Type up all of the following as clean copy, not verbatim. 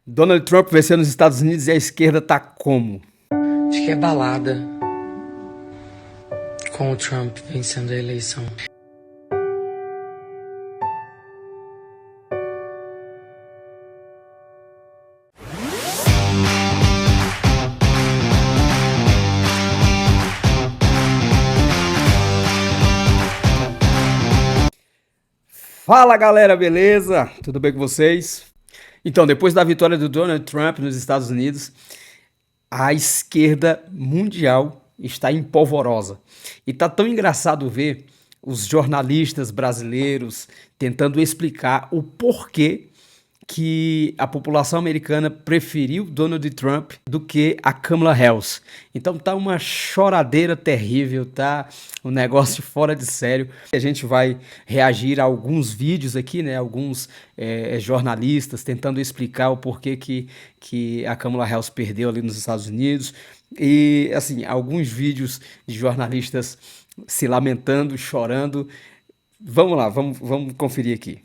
Donald Trump venceu nos Estados Unidos e a esquerda tá como? Acho que é balada com o Trump vencendo a eleição. Fala galera, beleza? Tudo bem com vocês? Então, depois da vitória do Donald Trump nos Estados Unidos, a esquerda mundial está em polvorosa. E tá tão engraçado ver os jornalistas brasileiros tentando explicar o porquê que a população americana preferiu Donald Trump do que a Kamala Harris. Então tá uma choradeira terrível, tá um negócio fora de sério. A gente vai reagir a alguns vídeos aqui, né? Alguns jornalistas tentando explicar o porquê que a Kamala Harris perdeu ali nos Estados Unidos. E assim, alguns vídeos de jornalistas se lamentando, chorando. Vamos lá, vamos conferir aqui.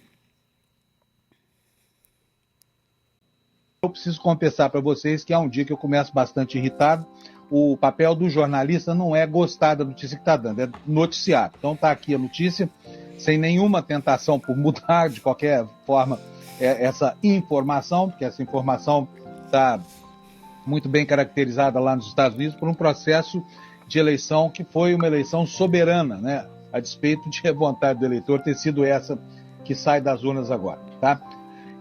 Eu preciso confessar para vocês que é um dia que eu começo bastante irritado. O papel do jornalista não é gostar da notícia que está dando, é noticiar. Então está aqui a notícia, sem nenhuma tentação por mudar de qualquer forma essa informação, porque essa informação está muito bem caracterizada lá nos Estados Unidos por um processo de eleição que foi uma eleição soberana, né? A despeito de a vontade do eleitor ter sido essa que sai das urnas agora, tá?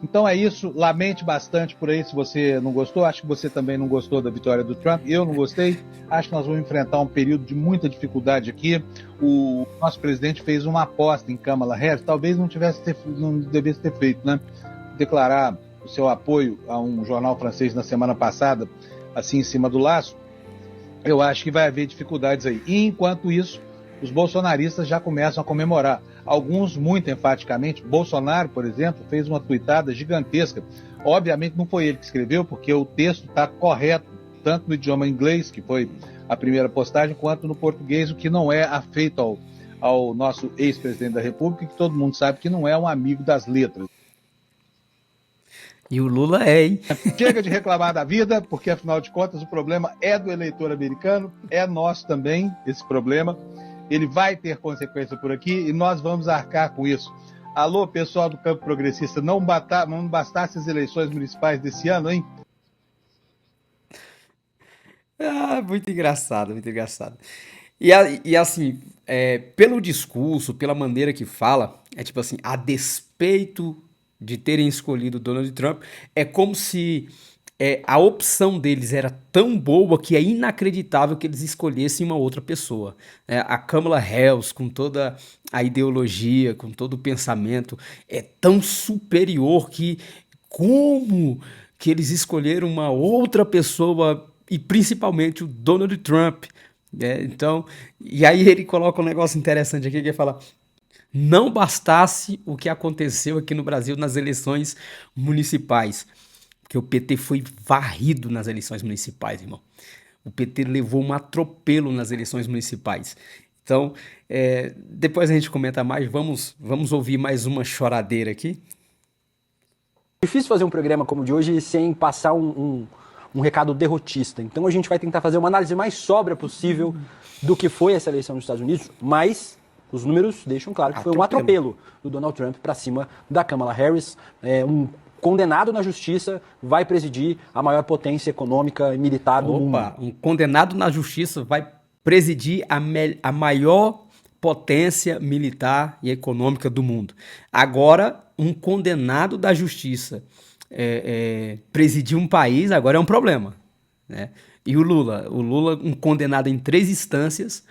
Então é isso, lamente bastante por aí se você não gostou, acho que você também não gostou da vitória do Trump, eu não gostei, acho que nós vamos enfrentar um período de muita dificuldade aqui. O nosso presidente fez uma aposta em Kamala Harris, talvez não devesse ter feito, né? Declarar o seu apoio a um jornal francês na semana passada, assim em cima do laço, eu acho que vai haver dificuldades aí. E enquanto isso, os bolsonaristas já começam a comemorar. Alguns muito enfaticamente. Bolsonaro, por exemplo, fez uma tuitada gigantesca. Obviamente não foi ele que escreveu, porque o texto está correto, tanto no idioma inglês, que foi a primeira postagem, quanto no português, o que não é afeito ao nosso ex-presidente da República, que todo mundo sabe que não é um amigo das letras. E o Lula é, hein? Chega de reclamar da vida, porque afinal de contas o problema é do eleitor americano, é nosso também, esse problema. Ele vai ter consequência por aqui e nós vamos arcar com isso. Alô, pessoal do campo progressista, não bastasse as eleições municipais desse ano, hein? Ah, muito engraçado, muito engraçado. E assim, pelo discurso, pela maneira que fala, é tipo assim, a despeito de terem escolhido Donald Trump, é como se a opção deles era tão boa que é inacreditável que eles escolhessem uma outra pessoa. A Kamala Harris, com toda a ideologia, com todo o pensamento, é tão superior que como que eles escolheram uma outra pessoa e principalmente o Donald Trump. Então, e aí ele coloca um negócio interessante aqui que ele fala: não bastasse o que aconteceu aqui no Brasil nas eleições municipais, porque o PT foi varrido nas eleições municipais, irmão. O PT levou um atropelo nas eleições municipais. Então, depois a gente comenta mais, vamos ouvir mais uma choradeira aqui. Difícil fazer um programa como o de hoje sem passar um recado derrotista. Então a gente vai tentar fazer uma análise mais sóbria possível do que foi essa eleição nos Estados Unidos, mas os números deixam claro que foi um atropelo do Donald Trump para cima da Kamala Harris. Um condenado na justiça vai presidir a maior potência econômica e militar do mundo. Um condenado na justiça vai presidir a maior potência militar e econômica do mundo. Agora, um condenado da justiça presidir um país, agora é um problema, né? E o Lula, um condenado em 3 instâncias,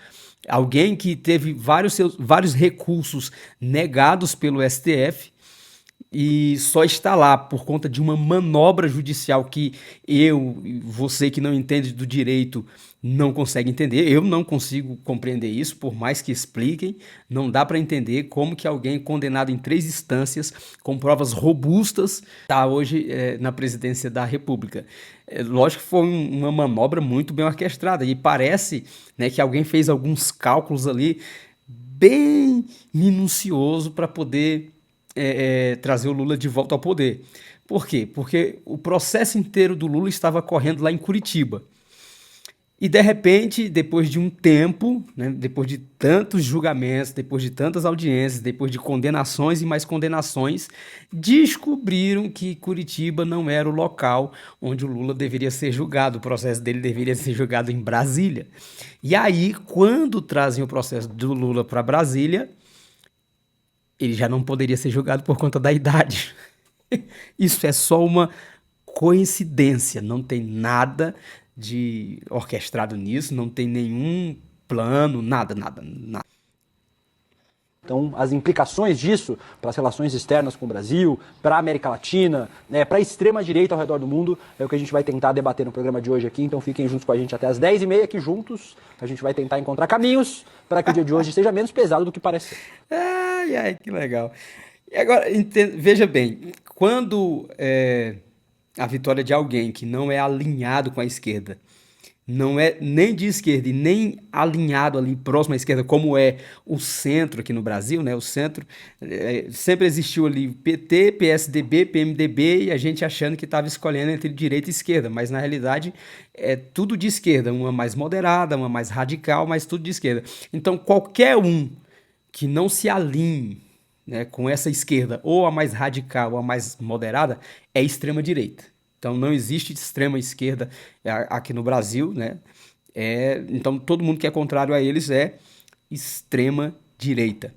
alguém que teve vários recursos negados pelo STF e só está lá por conta de uma manobra judicial que você que não entende do direito, não consegue entender. Eu não consigo compreender isso, por mais que expliquem. Não dá para entender como que alguém condenado em 3 instâncias, com provas robustas, está hoje na presidência da República. Lógico que foi uma manobra muito bem orquestrada e parece, né, que alguém fez alguns cálculos ali bem minucioso para poder trazer o Lula de volta ao poder. Por quê? Porque o processo inteiro do Lula estava correndo lá em Curitiba. E de repente, depois de um tempo, né, depois de tantos julgamentos, depois de tantas audiências, depois de condenações e mais condenações, descobriram que Curitiba não era o local onde o Lula deveria ser julgado. O processo dele deveria ser julgado em Brasília. E aí, quando trazem o processo do Lula para Brasília, ele já não poderia ser julgado por conta da idade. Isso é só uma coincidência, não tem nada de orquestrado nisso, não tem nenhum plano, nada, nada, nada. Então, as implicações disso para as relações externas com o Brasil, para a América Latina, né, para a extrema-direita ao redor do mundo, é o que a gente vai tentar debater no programa de hoje aqui. Então, fiquem juntos com a gente até as 10h30, que juntos a gente vai tentar encontrar caminhos para que o dia de hoje seja menos pesado do que parece ser. Ai, ai, que legal. E agora, veja bem, quando a vitória de alguém que não é alinhado com a esquerda, não é nem de esquerda e nem alinhado ali próximo à esquerda, como é o centro aqui no Brasil, né? O centro sempre existiu ali PT, PSDB, PMDB e a gente achando que estava escolhendo entre direita e esquerda, mas na realidade é tudo de esquerda, uma mais moderada, uma mais radical, mas tudo de esquerda. Então qualquer um que não se alinhe, né, com essa esquerda, ou a mais radical ou a mais moderada, é extrema direita. Então não existe extrema esquerda aqui no Brasil, né? Então todo mundo que é contrário a eles é extrema direita.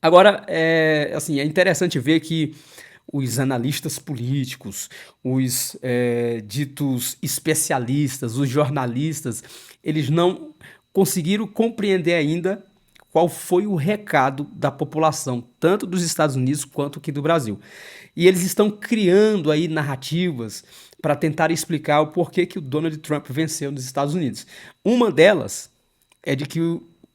Agora, assim, é interessante ver que os analistas políticos, os ditos especialistas, os jornalistas, eles não conseguiram compreender ainda qual foi o recado da população, tanto dos Estados Unidos quanto aqui do Brasil. E eles estão criando aí narrativas para tentar explicar o porquê que o Donald Trump venceu nos Estados Unidos. Uma delas é de que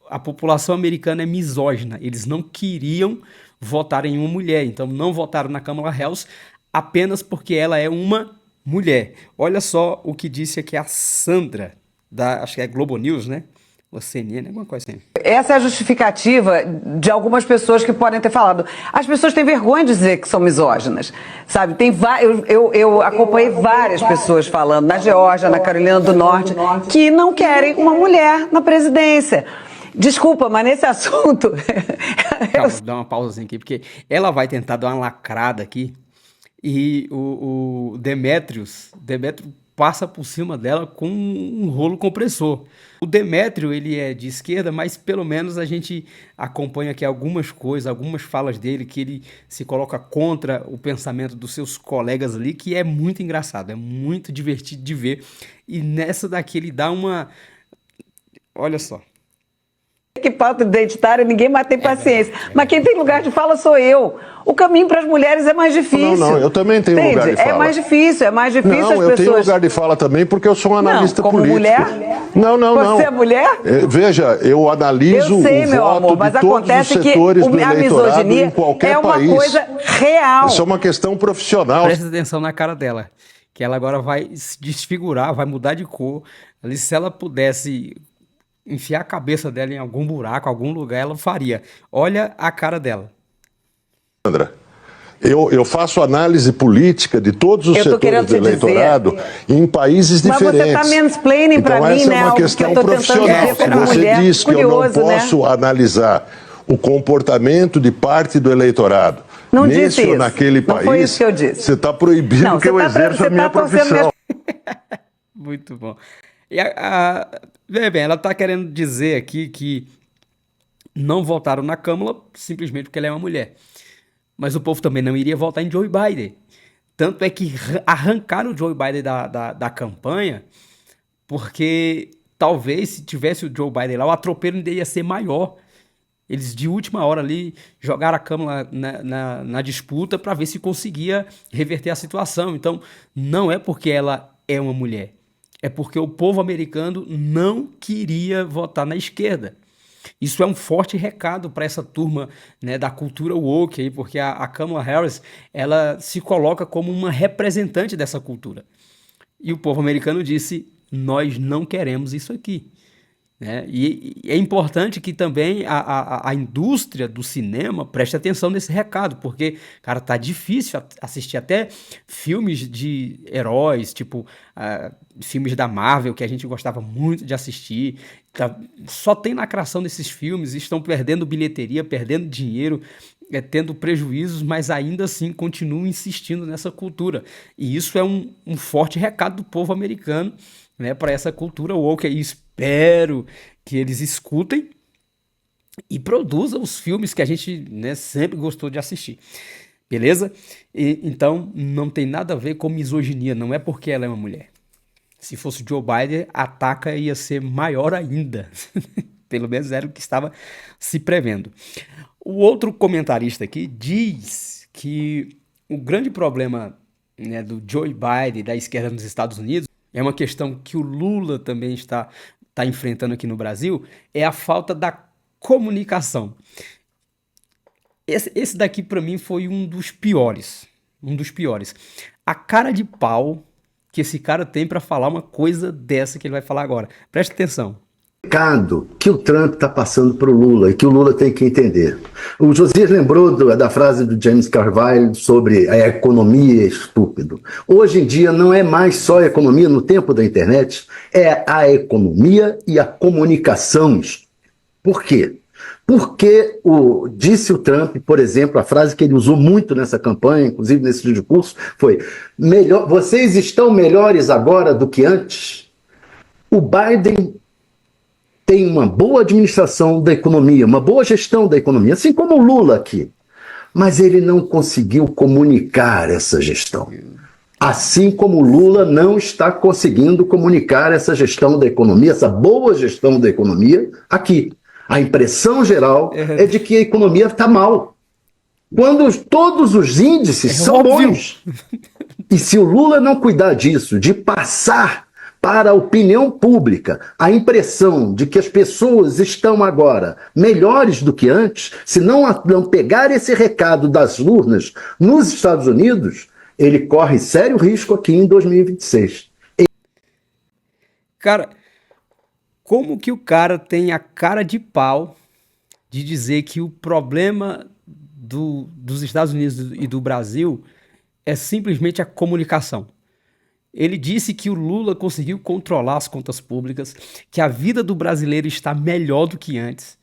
a população americana é misógina, eles não queriam votar em uma mulher, então não votaram na Kamala Harris apenas porque ela é uma mulher. Olha só o que disse aqui a Sandra, acho que é Globo News, né? Ou CNN, alguma coisa assim. Essa é a justificativa de algumas pessoas que podem ter falado. As pessoas têm vergonha de dizer que são misóginas, sabe? Eu acompanhei várias pessoas falando na Geórgia, na Carolina do Norte, que não querem uma mulher na presidência. Desculpa, mas nesse assunto... Calma, vou dar uma pausazinha aqui, porque ela vai tentar dar uma lacrada aqui e o Demétrio passa por cima dela com um rolo compressor. O Demétrio, ele é de esquerda, mas pelo menos a gente acompanha aqui algumas coisas, algumas falas dele, que ele se coloca contra o pensamento dos seus colegas ali, que é muito engraçado, é muito divertido de ver. E nessa daqui ele dá uma... Olha só. Que pauta identitária, ninguém mais tem paciência. Mas quem tem lugar de fala sou eu. O caminho para as mulheres é mais difícil. Não, eu também tenho lugar de fala. É mais difícil não, as pessoas... Não, eu tenho lugar de fala também porque eu sou um analista como político. Mulher? Não. Você é mulher? Veja, eu analiso eu sei, o meu voto amor, mas de todos os setores do a eleitorado misoginia em qualquer é uma país. coisa real. Isso é uma questão profissional. Presta atenção na cara dela, que ela agora vai se desfigurar, vai mudar de cor. Ali, se ela pudesse enfiar a cabeça dela em algum buraco, algum lugar, ela faria. Olha a cara dela. Sandra, eu faço análise política de todos os setores do eleitorado em países diferentes. Mas você está mansplaining para mim, essa né? é uma questão profissional. Se você diz que eu não posso analisar o comportamento de parte do eleitorado nesse ou naquele país, foi isso que eu disse. Você está proibindo que eu exerça a minha profissão. Muito bom. E veja bem, ela está querendo dizer aqui que não votaram na Câmara simplesmente porque ela é uma mulher. Mas o povo também não iria votar em Joe Biden. Tanto é que arrancaram o Joe Biden da campanha, porque talvez se tivesse o Joe Biden lá, o atropelo ainda ia ser maior. Eles de última hora ali jogaram a Câmara na disputa para ver se conseguia reverter a situação. Então não é porque ela é uma mulher. É porque o povo americano não queria votar na esquerda. Isso é um forte recado para essa turma, né, da cultura woke, aí, porque a Kamala Harris ela se coloca como uma representante dessa cultura. E o povo americano disse, nós não queremos isso aqui. né? E é importante que também a indústria do cinema preste atenção nesse recado, porque, cara, tá difícil assistir até filmes de heróis, tipo, filmes da Marvel, que a gente gostava muito de assistir. Só tem lacração desses filmes, estão perdendo bilheteria, perdendo dinheiro, tendo prejuízos, mas ainda assim continuam insistindo nessa cultura. E isso é um forte recado do povo americano, né, para essa cultura woke. E espero que eles escutem e produzam os filmes que a gente, né, sempre gostou de assistir. Beleza? Então, não tem nada a ver com misoginia, não é porque ela é uma mulher. Se fosse Joe Biden, a taca ia ser maior ainda. Pelo menos era o que estava se prevendo. O outro comentarista aqui diz que o grande problema, né, do Joe Biden, da esquerda nos Estados Unidos, é uma questão que o Lula também está enfrentando aqui no Brasil, é a falta da comunicação. Esse daqui, para mim, foi um dos piores. Um dos piores. A cara de pau que esse cara tem para falar uma coisa dessa que ele vai falar agora. Presta atenção. Recado que o Trump está passando para o Lula e que o Lula tem que entender. O Josias lembrou da frase do James Carville sobre a economia estúpido. Hoje em dia não é mais só a economia no tempo da internet, é a economia e a comunicação. Por quê? Porque disse o Trump, por exemplo, a frase que ele usou muito nessa campanha, inclusive nesse discurso, foi: vocês estão melhores agora do que antes? O Biden tem uma boa administração da economia, uma boa gestão da economia, assim como o Lula aqui. Mas ele não conseguiu comunicar essa gestão. Assim como o Lula não está conseguindo comunicar essa gestão da economia, essa boa gestão da economia aqui. A impressão geral é de que a economia está mal. Quando todos os índices são óbvio. bons. E se o Lula não cuidar disso, de passar para a opinião pública a impressão de que as pessoas estão agora melhores do que antes, se não pegar esse recado das urnas nos Estados Unidos, ele corre sério risco aqui em 2026. Cara, como que o cara tem a cara de pau de dizer que o problema dos Estados Unidos e do Brasil é simplesmente a comunicação? Ele disse que o Lula conseguiu controlar as contas públicas, que a vida do brasileiro está melhor do que antes.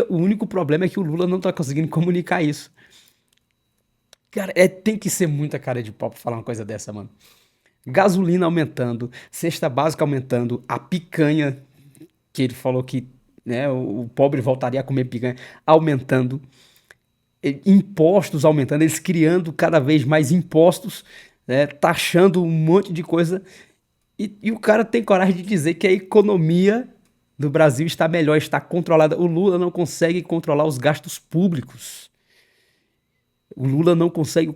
O único problema é que o Lula não está conseguindo comunicar isso. Cara, tem que ser muita cara de pau pra falar uma coisa dessa, mano. Gasolina aumentando, cesta básica aumentando, a picanha, que ele falou que, né, o pobre voltaria a comer picanha, aumentando, impostos aumentando, eles criando cada vez mais impostos, né, taxando um monte de coisa, e o cara tem coragem de dizer que a economia do Brasil está melhor, está controlada. O Lula não consegue controlar os gastos públicos. O Lula não consegue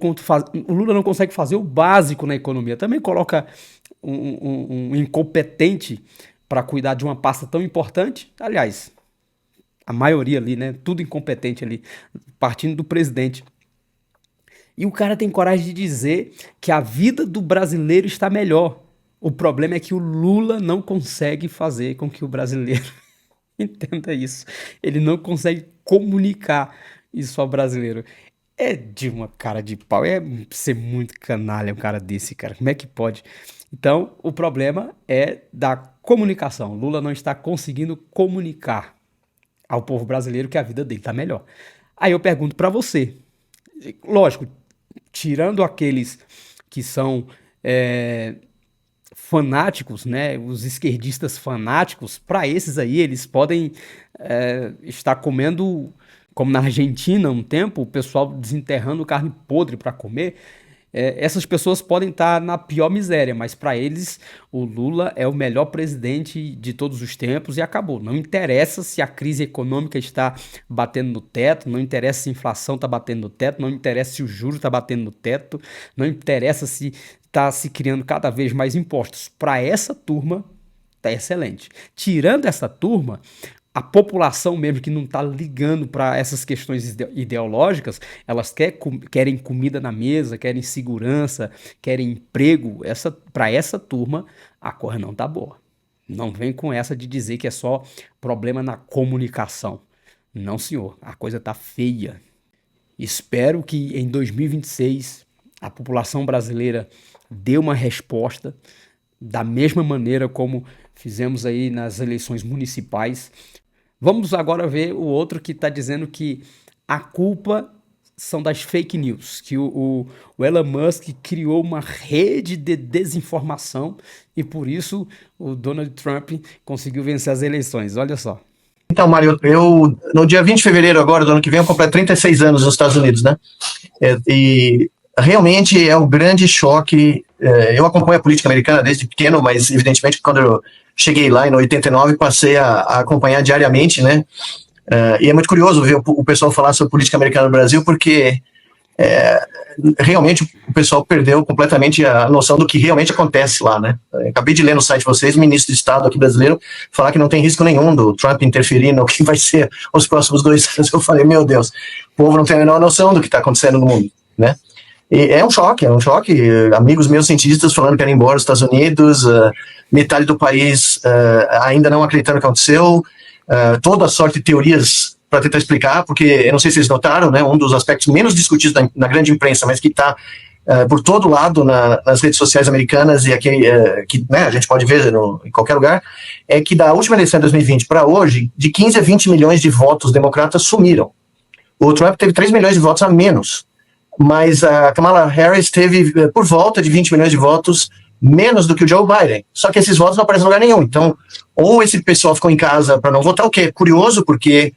fazer o básico na economia. Também coloca um incompetente para cuidar de uma pasta tão importante. Aliás, a maioria ali, né? Tudo incompetente ali, partindo do presidente. E o cara tem coragem de dizer que a vida do brasileiro está melhor. O problema é que o Lula não consegue fazer com que o brasileiro entenda isso. Ele não consegue comunicar isso ao brasileiro. É de uma cara de pau, é ser muito canalha um cara desse, cara. Como é que pode? Então, o problema é da comunicação. Lula não está conseguindo comunicar ao povo brasileiro que a vida dele está melhor. Aí eu pergunto para você, lógico, tirando aqueles que são fanáticos, né, os esquerdistas fanáticos, para esses aí, eles podem estar comendo, como na Argentina um tempo, o pessoal desenterrando carne podre para comer. Essas pessoas podem estar na pior miséria, mas para eles o Lula é o melhor presidente de todos os tempos e acabou. Não interessa se a crise econômica está batendo no teto, não interessa se a inflação está batendo no teto, não interessa se o juro está batendo no teto, não interessa se está se criando cada vez mais impostos. Para essa turma, está excelente. Tirando essa turma, a população mesmo que não está ligando para essas questões ideológicas, elas querem comida na mesa, querem segurança, querem emprego. Para essa turma, a coisa não está boa. Não vem com essa de dizer que é só problema na comunicação. Não, senhor, a coisa tá feia. Espero que em 2026 a população brasileira dê uma resposta da mesma maneira como fizemos aí nas eleições municipais. Vamos agora ver o outro que está dizendo que a culpa são das fake news, que o Elon Musk criou uma rede de desinformação e por isso o Donald Trump conseguiu vencer as eleições. Olha só. Então, Mário, no dia 20 de fevereiro agora, do ano que vem, eu completo 36 anos nos Estados Unidos, né? E realmente é um grande choque. Eu acompanho a política americana desde pequeno, mas evidentemente quando eu cheguei lá em 89, passei a acompanhar diariamente, né? E é muito curioso ver o pessoal falar sobre política americana no Brasil, porque realmente o pessoal perdeu completamente a noção do que realmente acontece lá, né? Acabei de ler no site de vocês, o ministro de Estado aqui brasileiro falar que não tem risco nenhum do Trump interferir no que vai ser os próximos 2 anos. Eu falei, meu Deus, o povo não tem a menor noção do que está acontecendo no mundo, né? E é um choque. Amigos meus cientistas falando que querem ir embora dos Estados Unidos, metade do país ainda não acreditando no que aconteceu, toda sorte de teorias para tentar explicar, porque eu não sei se vocês notaram, né, um dos aspectos menos discutidos na grande imprensa, mas que está por todo lado nas redes sociais americanas e aqui, que né, a gente pode ver em qualquer lugar, é que da última eleição de 2020 para hoje, de 15 a 20 milhões de votos democratas sumiram. O Trump teve 3 milhões de votos a menos, mas a Kamala Harris teve por volta de 20 milhões de votos menos do que o Joe Biden. Só que esses votos não aparecem em lugar nenhum. Então, ou esse pessoal ficou em casa para não votar, o que é curioso, porque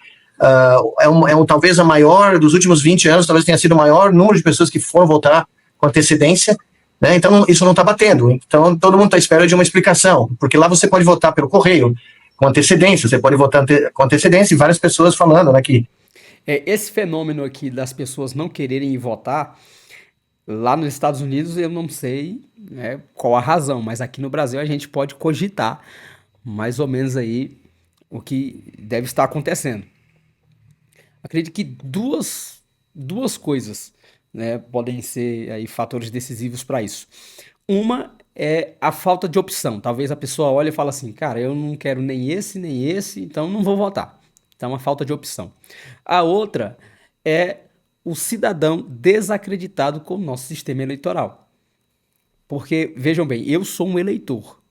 talvez a maior, dos últimos 20 anos, talvez tenha sido o maior número de pessoas que foram votar com antecedência, né? Então, isso não está batendo. Então, todo mundo está à espera de uma explicação, porque lá você pode votar pelo correio, com antecedência, você pode votar com antecedência, e várias pessoas falando, né, que esse fenômeno aqui das pessoas não quererem ir votar, lá nos Estados Unidos eu não sei, né, qual a razão, mas aqui no Brasil a gente pode cogitar mais ou menos aí o que deve estar acontecendo. Acredito que duas coisas, né, podem ser aí fatores decisivos para isso. Uma é a falta de opção. Talvez a pessoa olhe e fale assim, cara, eu não quero nem esse, então não vou votar. Então, a falta de opção. A outra é o cidadão desacreditado com o nosso sistema eleitoral. Porque, vejam bem, eu sou um eleitor.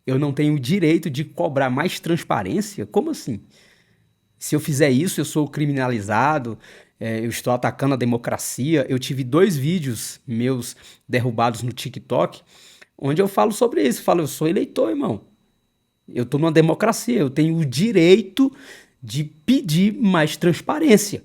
Eu não tenho o direito de cobrar mais transparência? Como assim? Se eu fizer isso, eu sou criminalizado, eu estou atacando a democracia. Eu tive 2 vídeos meus derrubados no TikTok, onde eu falo sobre isso. Eu sou eleitor, irmão. Eu estou numa democracia, eu tenho o direito de pedir mais transparência.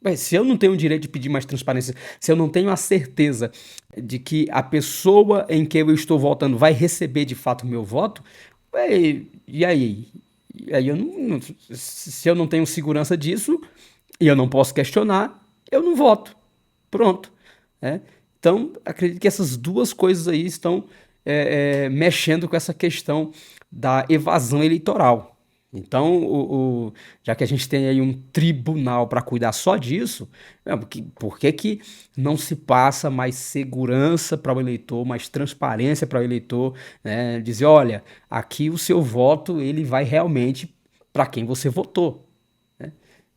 Mas se eu não tenho o direito de pedir mais transparência, se eu não tenho a certeza de que a pessoa em que eu estou votando vai receber de fato o meu voto, e aí? E aí se eu não tenho segurança disso e eu não posso questionar, eu não voto. Pronto. Então, acredito que essas duas coisas aí estão mexendo com essa questão da evasão eleitoral. Então, já que a gente tem aí um tribunal para cuidar só disso, por que não se passa mais segurança para o eleitor, mais transparência para o eleitor, né? Dizer, olha, aqui o seu voto ele vai realmente para quem você votou, né?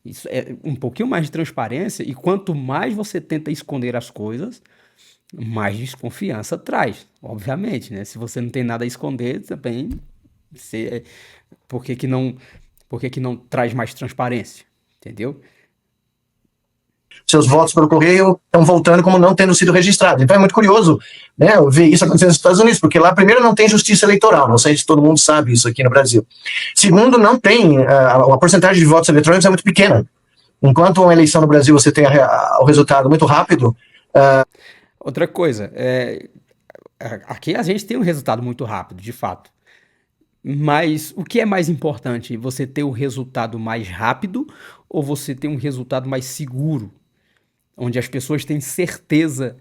Isso é um pouquinho mais de transparência, e quanto mais você tenta esconder as coisas, mais desconfiança traz, obviamente, né? Se você não tem nada a esconder, também por que não traz mais transparência? Entendeu? Seus votos pelo correio estão voltando como não tendo sido registrados. Então é muito curioso, né, ver isso acontecendo nos Estados Unidos, porque lá, primeiro, não tem justiça eleitoral, não sei se todo mundo sabe isso aqui no Brasil. Segundo, não tem, a porcentagem de votos eletrônicos é muito pequena. Enquanto uma eleição no Brasil você tem o resultado muito rápido. Outra coisa, aqui a gente tem um resultado muito rápido, de fato. Mas o que é mais importante? Você ter o resultado mais rápido ou você ter um resultado mais seguro? Onde as pessoas têm certeza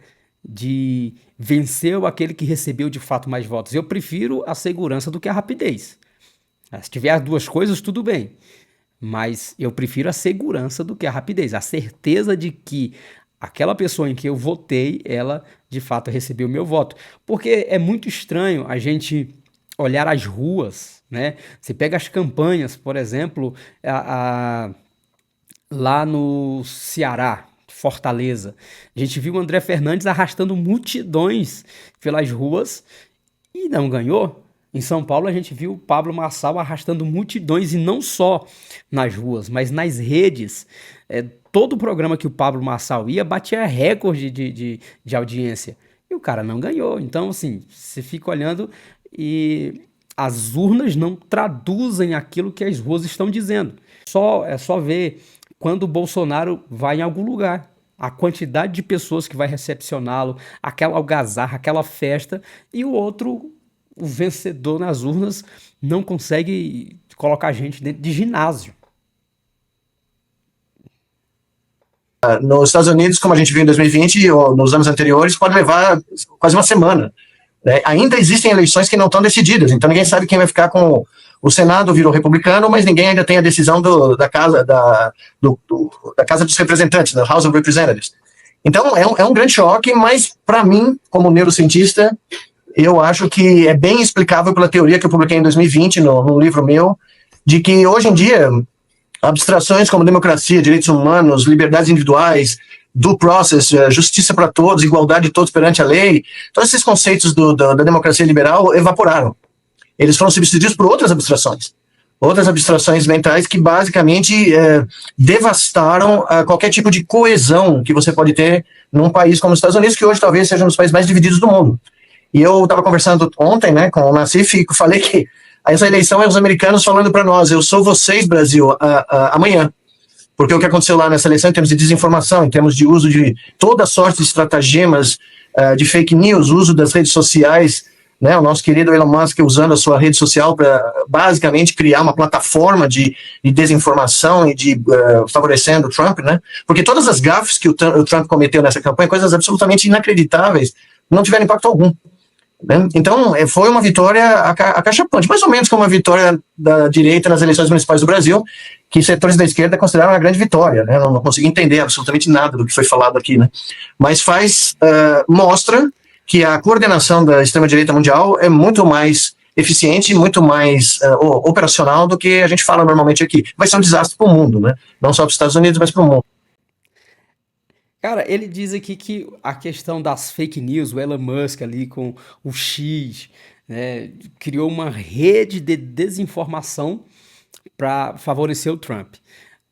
de vencer aquele que recebeu de fato mais votos. Eu prefiro a segurança do que a rapidez. Se tiver as duas coisas, tudo bem. Mas eu prefiro a segurança do que a rapidez. A certeza de que aquela pessoa em que eu votei, ela de fato recebeu o meu voto. Porque é muito estranho a gente olhar as ruas, né? Você pega as campanhas, por exemplo, lá no Ceará, Fortaleza. A gente viu o André Fernandes arrastando multidões pelas ruas e não ganhou. Em São Paulo a gente viu o Pablo Marçal arrastando multidões e não só nas ruas, mas nas redes. Todo o programa que o Pablo Marçal ia batia recorde de audiência. E o cara não ganhou. Então, assim, você fica olhando e as urnas não traduzem aquilo que as ruas estão dizendo. É só ver quando o Bolsonaro vai em algum lugar. A quantidade de pessoas que vai recepcioná-lo, aquela algazarra, aquela festa, e o outro, o vencedor nas urnas, não consegue colocar a gente dentro de ginásio. Nos Estados Unidos, como a gente viu em 2020 ou nos anos anteriores, pode levar quase uma semana. Né? Ainda existem eleições que não estão decididas, então ninguém sabe quem vai ficar com o Senado virou republicano, mas ninguém ainda tem a decisão da Casa dos Representantes, da House of Representatives. Então é um grande choque, mas para mim, como neurocientista, eu acho que é bem explicável pela teoria que eu publiquei em 2020 no livro meu, de que hoje em dia abstrações como democracia, direitos humanos, liberdades individuais, due process, justiça para todos, igualdade de todos perante a lei, todos esses conceitos da democracia liberal evaporaram. Eles foram substituídos por outras abstrações mentais que basicamente devastaram qualquer tipo de coesão que você pode ter num país como os Estados Unidos, que hoje talvez seja um dos países mais divididos do mundo. E eu estava conversando ontem, né, com o Nassif, e falei que essa eleição é os americanos falando para nós, eu sou vocês, Brasil, amanhã. Porque o que aconteceu lá nessa eleição, em termos de desinformação, em termos de uso de toda sorte de estratagemas, de fake news, uso das redes sociais, né, o nosso querido Elon Musk usando a sua rede social para basicamente criar uma plataforma de desinformação e favorecendo o Trump, né? Porque todas as gafes que o Trump cometeu nessa campanha, coisas absolutamente inacreditáveis, não tiveram impacto algum. Né? Então, foi uma vitória acachapante, mais ou menos como a vitória da direita nas eleições municipais do Brasil, que setores da esquerda consideraram uma grande vitória. Né? Não consegui entender absolutamente nada do que foi falado aqui. Né? Mas mostra que a coordenação da extrema-direita mundial é muito mais eficiente, muito mais operacional do que a gente fala normalmente aqui. Vai ser um desastre para o mundo, né? Não só para os Estados Unidos, mas para o mundo. Cara, ele diz aqui que a questão das fake news, o Elon Musk ali com o X, né, criou uma rede de desinformação para favorecer o Trump.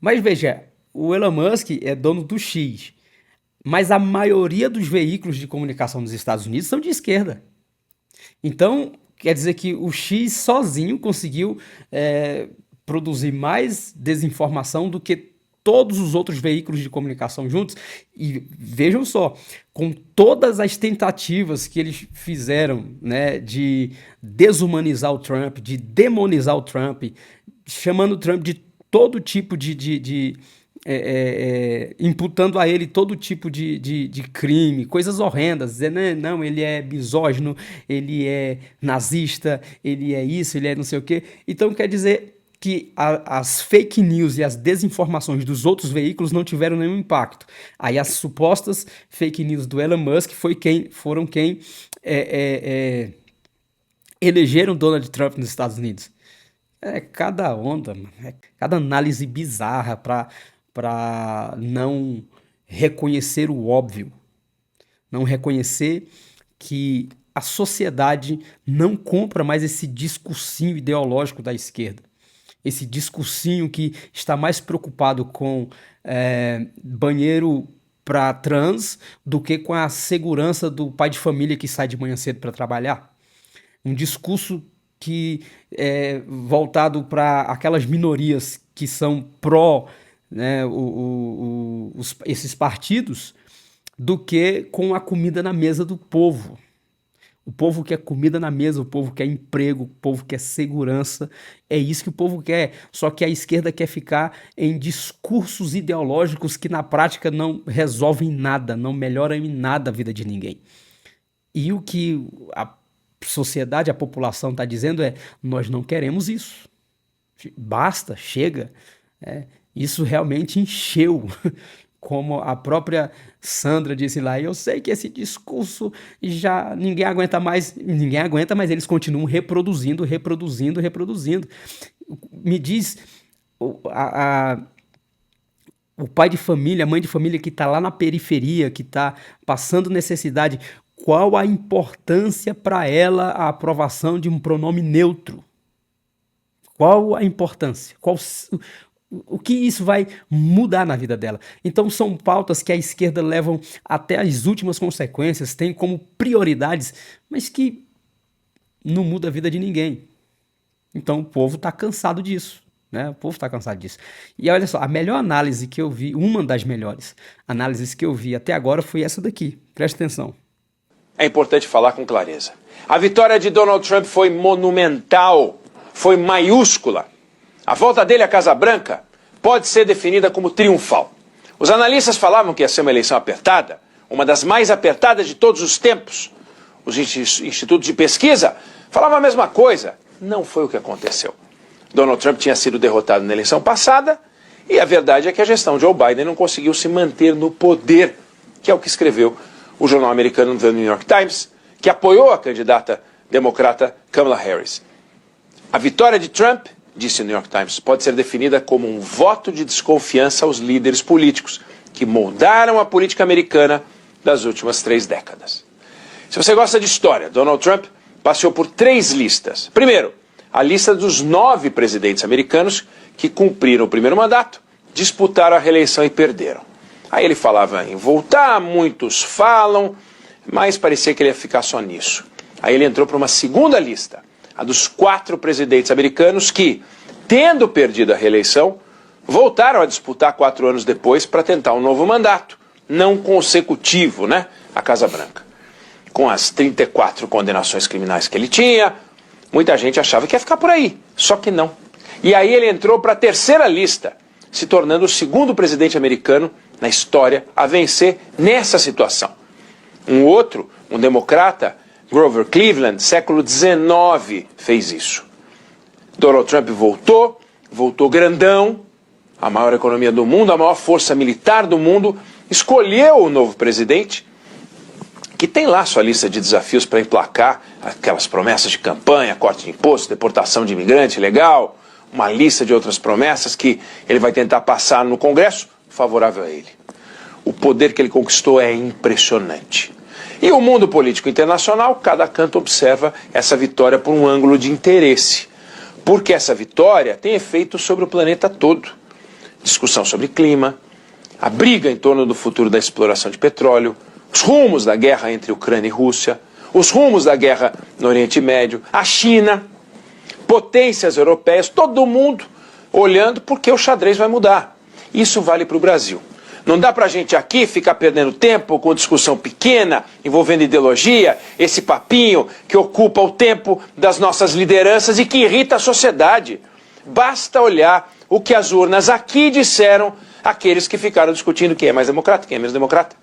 Mas veja, o Elon Musk é dono do X, mas a maioria dos veículos de comunicação dos Estados Unidos são de esquerda. Então, quer dizer que o X sozinho conseguiu produzir mais desinformação do que todos os outros veículos de comunicação juntos. E vejam só, com todas as tentativas que eles fizeram, né, de desumanizar o Trump, de demonizar o Trump, chamando o Trump de todo tipo imputando a ele todo tipo de crime, coisas horrendas, dizendo, não, ele é misógino, ele é nazista, ele é isso, ele é não sei o quê. Então quer dizer que as fake news e as desinformações dos outros veículos não tiveram nenhum impacto. Aí as supostas fake news do Elon Musk foram quem elegeram Donald Trump nos Estados Unidos. É cada onda, mano. É cada análise bizarra para não reconhecer o óbvio, não reconhecer que a sociedade não compra mais esse discursinho ideológico da esquerda, esse discursinho que está mais preocupado com banheiro para trans do que com a segurança do pai de família que sai de manhã cedo para trabalhar. Um discurso que é voltado para aquelas minorias que são pró, né, esses partidos, do que com a comida na mesa do povo. O povo quer comida na mesa, o povo quer emprego, o povo quer segurança, é isso que o povo quer. Só que a esquerda quer ficar em discursos ideológicos que na prática não resolvem nada, não melhoram em nada a vida de ninguém. E o que a sociedade, a população está dizendo nós não queremos isso. Basta, chega. Isso realmente encheu como a própria Sandra disse lá, eu sei que esse discurso já ninguém aguenta mais, mas eles continuam reproduzindo. Me diz o pai de família, a mãe de família que está lá na periferia, que está passando necessidade, qual a importância para ela a aprovação de um pronome neutro? Qual a importância? O que isso vai mudar na vida dela? Então são pautas que a esquerda levam até as últimas consequências, tem como prioridades, mas que não muda a vida de ninguém. Então o povo está cansado disso. Né? O povo está cansado disso. E olha só, a melhor análise que eu vi, uma das melhores análises que eu vi até agora foi essa daqui. Presta atenção. É importante falar com clareza. A vitória de Donald Trump foi monumental, foi maiúscula. A volta dele à Casa Branca pode ser definida como triunfal. Os analistas falavam que ia ser uma eleição apertada, uma das mais apertadas de todos os tempos. Os institutos de pesquisa falavam a mesma coisa. Não foi o que aconteceu. Donald Trump tinha sido derrotado na eleição passada e a verdade é que a gestão de Joe Biden não conseguiu se manter no poder, que é o que escreveu o jornal americano The New York Times, que apoiou a candidata democrata Kamala Harris. A vitória de Trump, disse o New York Times, pode ser definida como um voto de desconfiança aos líderes políticos que moldaram a política americana das últimas 3 décadas. Se você gosta de história, Donald Trump passeou por 3 listas. Primeiro, a lista dos 9 presidentes americanos que cumpriram o primeiro mandato, disputaram a reeleição e perderam. Aí ele falava em voltar, muitos falam, mas parecia que ele ia ficar só nisso. Aí ele entrou para uma segunda lista, a dos 4 presidentes americanos que, tendo perdido a reeleição, voltaram a disputar 4 anos depois para tentar um novo mandato, não consecutivo, né? A Casa Branca. Com as 34 condenações criminais que ele tinha, muita gente achava que ia ficar por aí, só que não. E aí ele entrou para a terceira lista, se tornando o segundo presidente americano na história a vencer nessa situação. Um outro, um democrata, Grover Cleveland, século XIX, fez isso. Donald Trump voltou grandão, a maior economia do mundo, a maior força militar do mundo, escolheu o novo presidente, que tem lá sua lista de desafios para emplacar aquelas promessas de campanha, corte de imposto, deportação de imigrante legal, uma lista de outras promessas que ele vai tentar passar no Congresso favorável a ele. O poder que ele conquistou é impressionante. E o mundo político internacional, cada canto observa essa vitória por um ângulo de interesse, porque essa vitória tem efeito sobre o planeta todo. Discussão sobre clima, a briga em torno do futuro da exploração de petróleo, os rumos da guerra entre Ucrânia e Rússia, os rumos da guerra no Oriente Médio, a China, potências europeias, todo mundo olhando porque o xadrez vai mudar. Isso vale para o Brasil. Não dá para a gente aqui ficar perdendo tempo com discussão pequena, envolvendo ideologia, esse papinho que ocupa o tempo das nossas lideranças e que irrita a sociedade. Basta olhar o que as urnas aqui disseram àqueles que ficaram discutindo quem é mais democrata, quem é menos democrata.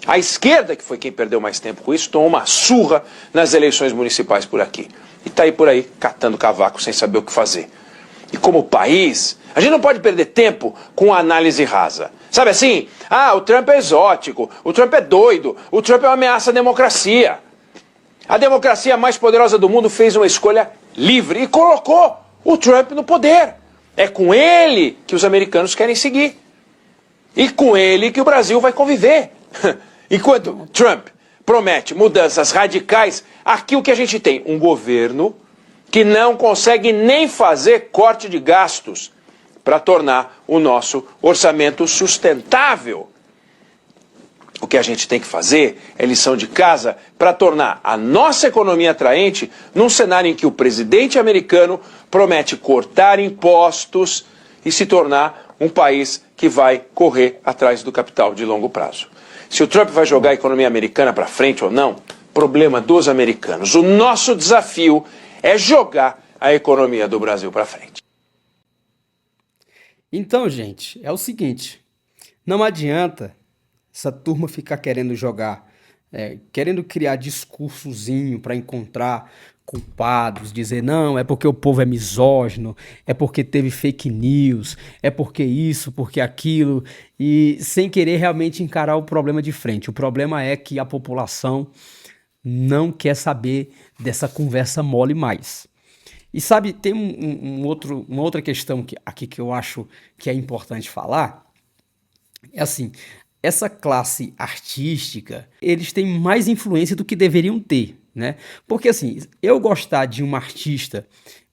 A esquerda, que foi quem perdeu mais tempo com isso, tomou uma surra nas eleições municipais por aqui. E está aí por aí, catando cavaco sem saber o que fazer. E como país, a gente não pode perder tempo com análise rasa. Sabe assim? O Trump é exótico, o Trump é doido, o Trump é uma ameaça à democracia. A democracia mais poderosa do mundo fez uma escolha livre e colocou o Trump no poder. É com ele que os americanos querem seguir. E com ele que o Brasil vai conviver. Enquanto Trump promete mudanças radicais, aqui o que a gente tem? Um governo que não consegue nem fazer corte de gastos para tornar o nosso orçamento sustentável. O que a gente tem que fazer é lição de casa para tornar a nossa economia atraente num cenário em que o presidente americano promete cortar impostos e se tornar um país que vai correr atrás do capital de longo prazo. Se o Trump vai jogar a economia americana para frente ou não, problema dos americanos. O nosso desafio é jogar a economia do Brasil para frente. Então, gente, é o seguinte, não adianta essa turma ficar querendo jogar querendo criar discursozinho para encontrar culpados, dizer não, é porque o povo é misógino, é porque teve fake news, é porque isso, porque aquilo, e sem querer realmente encarar o problema de frente. O problema é que a população não quer saber dessa conversa mole mais. E sabe, tem uma outra questão aqui que eu acho que é importante falar, é assim, essa classe artística, eles têm mais influência do que deveriam ter, né? Porque assim, eu gostar de um artista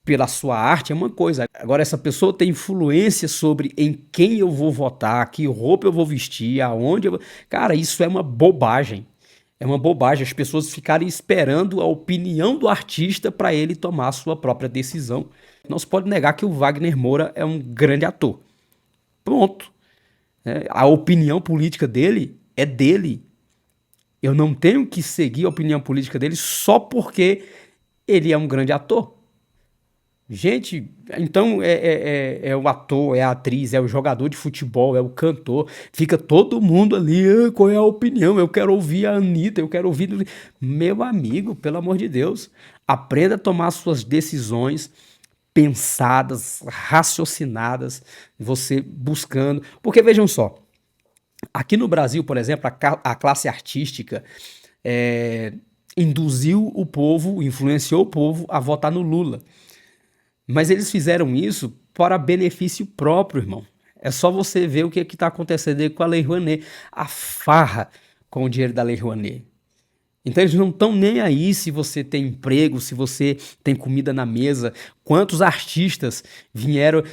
pela sua arte é uma coisa. Agora, essa pessoa tem influência sobre em quem eu vou votar, que roupa eu vou vestir, aonde eu vou... Cara, isso é uma bobagem. É uma bobagem as pessoas ficarem esperando a opinião do artista para ele tomar a sua própria decisão. Não se pode negar que o Wagner Moura é um grande ator. Pronto. A opinião política dele é dele. Eu não tenho que seguir a opinião política dele só porque ele é um grande ator. Gente, então é o ator, é a atriz, é o jogador de futebol, é o cantor. Fica todo mundo ali, qual é a opinião? Eu quero ouvir a Anitta, eu quero ouvir... Meu amigo, pelo amor de Deus, aprenda a tomar suas decisões pensadas, raciocinadas, você buscando... Porque vejam só, aqui no Brasil, por exemplo, a classe artística induziu o povo, influenciou o povo a votar no Lula. Mas eles fizeram isso para benefício próprio, irmão. É só você ver o que está acontecendo aí com a Lei Rouanet. A farra com o dinheiro da Lei Rouanet. Então eles não estão nem aí se você tem emprego, se você tem comida na mesa. Quantos artistas vieram...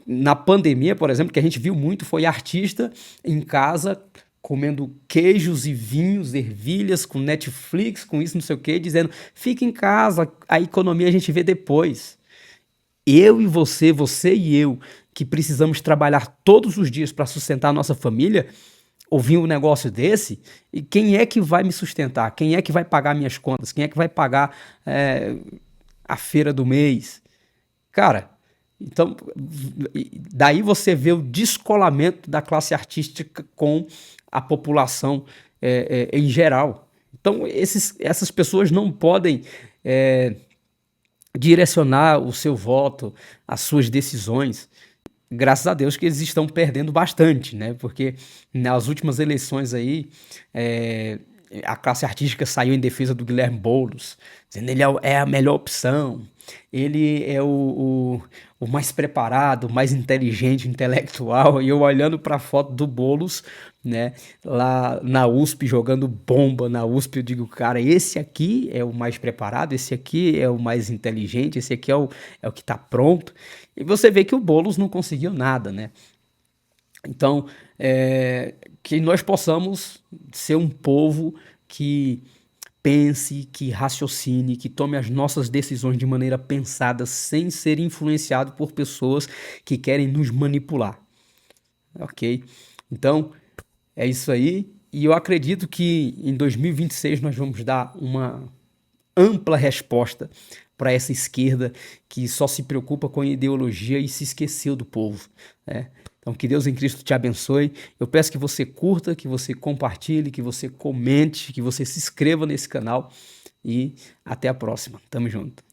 Na pandemia, por exemplo, que a gente viu muito, foi artista em casa comendo queijos e vinhos, ervilhas, com Netflix, com isso, não sei o quê, dizendo, fica em casa, a economia a gente vê depois. Eu e você e eu, que precisamos trabalhar todos os dias para sustentar a nossa família, ouvir um negócio desse, e quem é que vai me sustentar? Quem é que vai pagar minhas contas? Quem é que vai pagar a feira do mês? Cara, então, daí você vê o descolamento da classe artística com a população em geral. Então, essas pessoas não podem... direcionar o seu voto, as suas decisões. Graças a Deus que eles estão perdendo bastante, né? Porque nas últimas eleições aí, a classe artística saiu em defesa do Guilherme Boulos, dizendo que ele é a melhor opção, ele é o mais preparado, o mais inteligente, intelectual, e eu olhando para a foto do Boulos, né, lá na USP, jogando bomba na USP, eu digo, cara, esse aqui é o mais preparado, esse aqui é o mais inteligente, esse aqui é o que está pronto, e você vê que o Boulos não conseguiu nada, né? Então, que nós possamos ser um povo que pense, que raciocine, que tome as nossas decisões de maneira pensada, sem ser influenciado por pessoas que querem nos manipular. Ok? Então, é isso aí. E eu acredito que em 2026 nós vamos dar uma ampla resposta para essa esquerda que só se preocupa com ideologia e se esqueceu do povo, né? Então, que Deus em Cristo te abençoe. Eu peço que você curta, que você compartilhe, que você comente, que você se inscreva nesse canal. E até a próxima. Tamo junto.